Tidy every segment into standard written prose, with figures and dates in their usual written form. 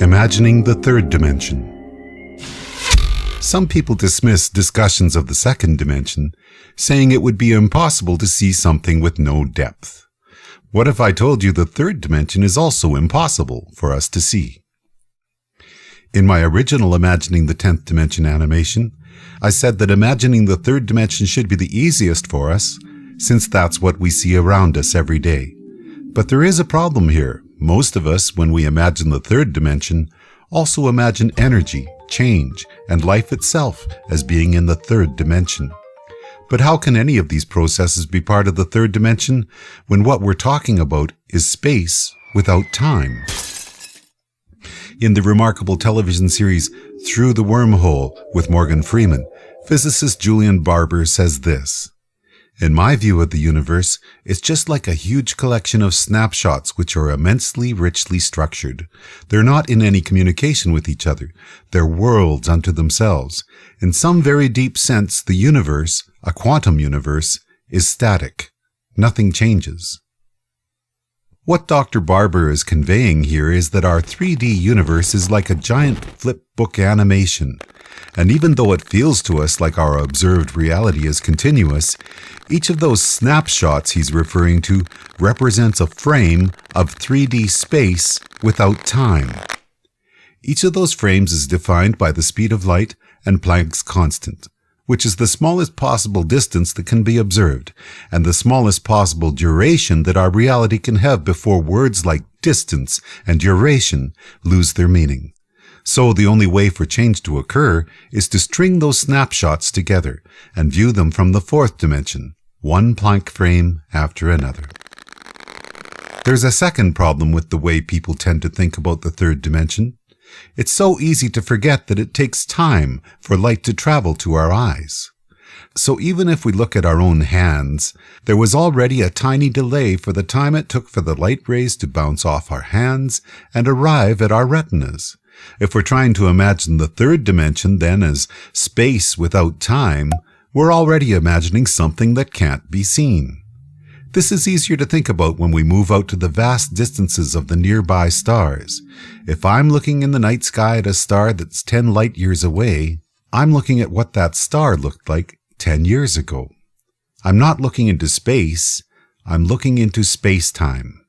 Imagining the third dimension. Some people dismiss discussions of the second dimension, saying it would be impossible to see something with no depth. What if I told you the third dimension is also impossible for us to see? In my original Imagining the 10th Dimension animation, I said that imagining the third dimension should be the easiest for us, since that's what we see around us every day. But there is a problem here. Most of us, when we imagine the third dimension, also imagine energy, change, and life itself as being in the third dimension. But how can any of these processes be part of the third dimension when what we're talking about is space without time? In the remarkable television series Through the Wormhole with Morgan Freeman, physicist Julian Barber says this: "In my view of the universe, it's just like a huge collection of snapshots which are immensely richly structured. They're not in any communication with each other. They're worlds unto themselves. In some very deep sense, the universe, a quantum universe, is static. Nothing changes." What Dr. Barber is conveying here is that our 3D universe is like a giant flip book animation. And even though it feels to us like our observed reality is continuous, each of those snapshots he's referring to represents a frame of 3D space without time. Each of those frames is defined by the speed of light and Planck's constant, which is the smallest possible distance that can be observed, and the smallest possible duration that our reality can have before words like distance and duration lose their meaning. So the only way for change to occur is to string those snapshots together and view them from the fourth dimension, one Planck frame after another. There's a second problem with the way people tend to think about the third dimension. It's so easy to forget that it takes time for light to travel to our eyes. So even if we look at our own hands, there was already a tiny delay for the time it took for the light rays to bounce off our hands and arrive at our retinas. If we're trying to imagine the third dimension then as space without time, we're already imagining something that can't be seen. This is easier to think about when we move out to the vast distances of the nearby stars. If I'm looking in the night sky at a star that's 10 light years away, I'm looking at what that star looked like 10 years ago. I'm not looking into space, I'm looking into space-time.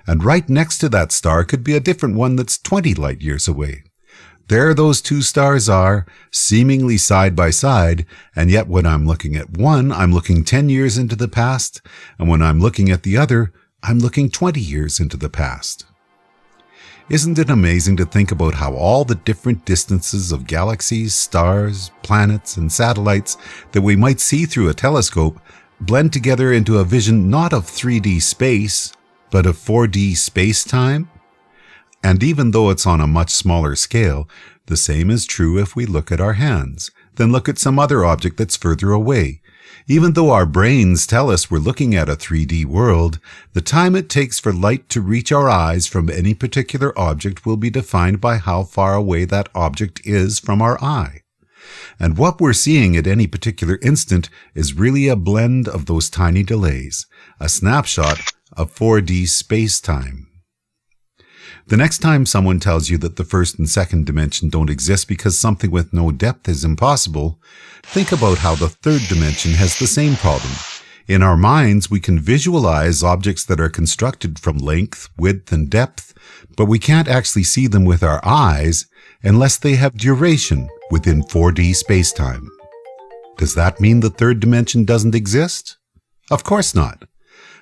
And right next to that star could be a different one that's 20 light years away. There those two stars are, seemingly side by side, and yet when I'm looking at one, I'm looking 10 years into the past, and when I'm looking at the other, I'm looking 20 years into the past. Isn't it amazing to think about how all the different distances of galaxies, stars, planets, and satellites that we might see through a telescope blend together into a vision not of 3D space, but of 4D space-time? And even though it's on a much smaller scale, the same is true if we look at our hands, then look at some other object that's further away. Even though our brains tell us we're looking at a 3D world, the time it takes for light to reach our eyes from any particular object will be defined by how far away that object is from our eye. And what we're seeing at any particular instant is really a blend of those tiny delays, a snapshot of 4D space-time. The next time someone tells you that the first and second dimension don't exist because something with no depth is impossible, think about how the third dimension has the same problem. In our minds, we can visualize objects that are constructed from length, width, and depth, but we can't actually see them with our eyes unless they have duration within 4D space-time. Does that mean the third dimension doesn't exist? Of course not.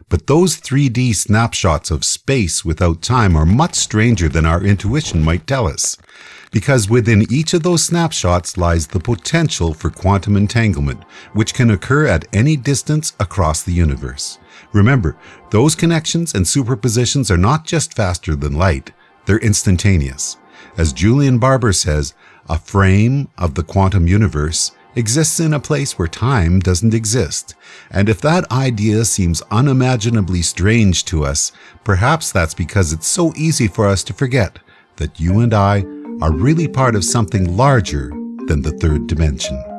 But those 3D snapshots of space without time are much stranger than our intuition might tell us, because within each of those snapshots lies the potential for quantum entanglement, which can occur at any distance across the universe. Remember, those connections and superpositions are not just faster than light, they're instantaneous. As Julian Barber says, a frame of the quantum universe exists in a place where time doesn't exist. And if that idea seems unimaginably strange to us, perhaps that's because it's so easy for us to forget that you and I are really part of something larger than the third dimension.